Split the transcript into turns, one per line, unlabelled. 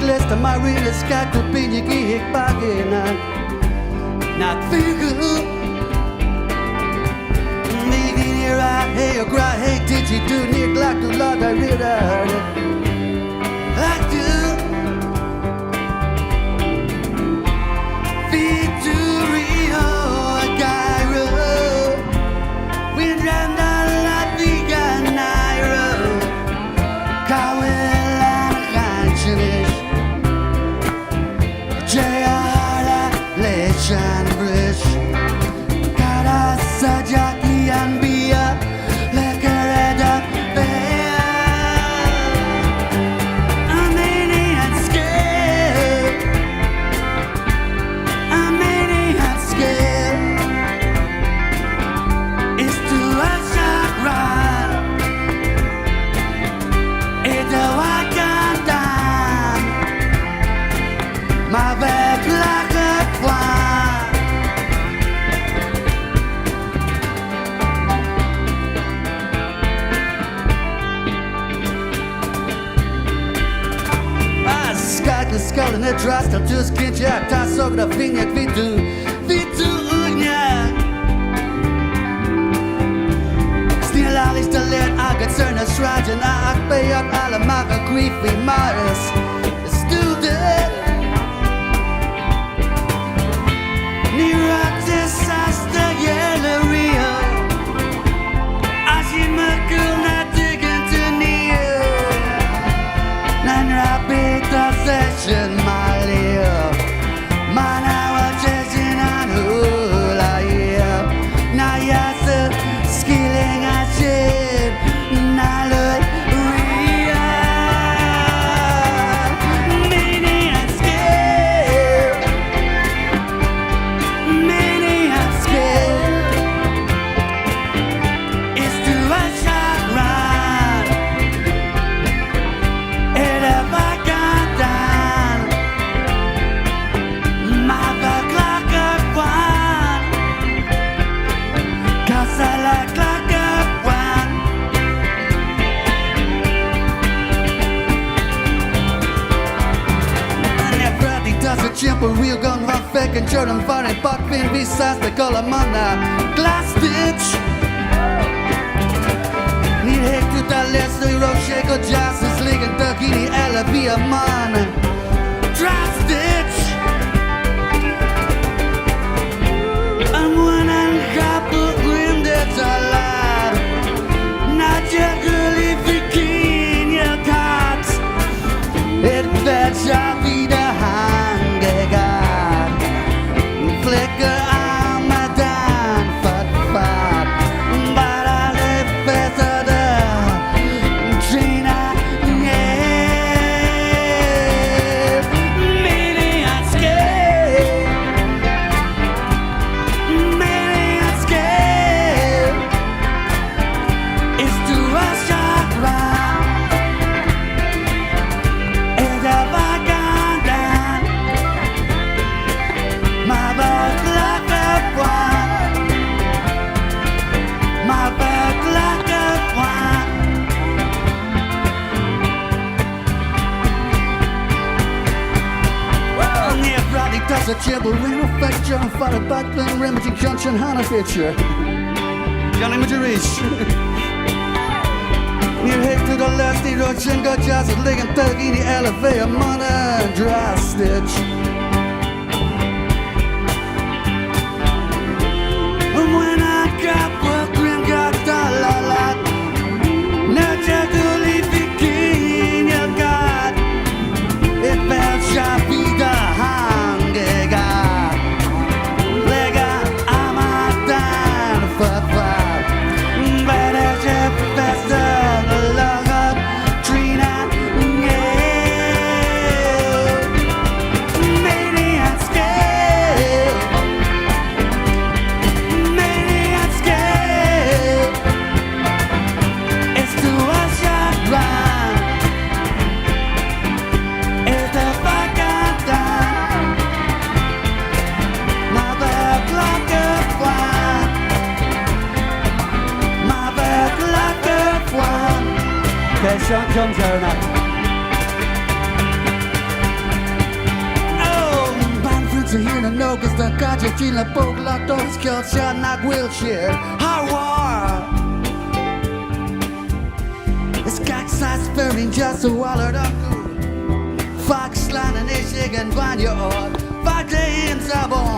les de marine skat to pinje gihik bagena not figure Nigin here I hey gra hey did you do near glak to lot I read I do Victoria Cairo we ran down La Viga Nairo Kawelan Khanchinish Jayara Lechan Bridge Kara Sajaki and Bia Lekareda Beya Armenian scale Armenian scale It's to a shot run It's a wakandan My back like a fly Skall in ett rast av tyskens hjärta såg av fingret vid du unga Snilla istället agat sörna sragen akbe att alla maga grief i mares Student Ni raktes asta gälleria Ashimakulna diggen till nia Nan rapita session my leo Man I was chasing on hula yeah Na yasa skilling a shit Na look real Mini and scale Mini and scale It's to a shot run It if I got down My back like a one Cause I like a one And everybody does a jump a real gun hot fake and Jordan Farren bakben visas de Golamana Glass stitch Ni helt utan läsning Roshake och Justice League en dök in i alla via mannen Drop stitch I'm one and couple in the talar Not your girly Virginia cat It fetch a vida hangegar Flicker Amadan fat But I live better Trina yeah Mini and scale Mini and scale It's to a shot round It's a vaganda My back like a one My back like a one Ner Friday does a jibble Ring of fetch John Father Backland Remington Junction Hannah feature Johnny Majerich Ner helt to the last I Rochen got jazz Att ligga en tök in i elevator Mannen dry stitch And when I got Brooklyn got dollar Not your girly Virginia got It felt sharply the hangegar Lega Amadan fat But as a faster log up Trina yeah Many and scale Many and scale It's to a shot run It's the vaganda My back like a one My back like a one Okay, Sean John's here now na nogas na kadzie ci na pogla to skiocia na wheelchair Harwar It's got size burning just a wallet up Fox line and Michigan, Vanya or 5 days in Sabon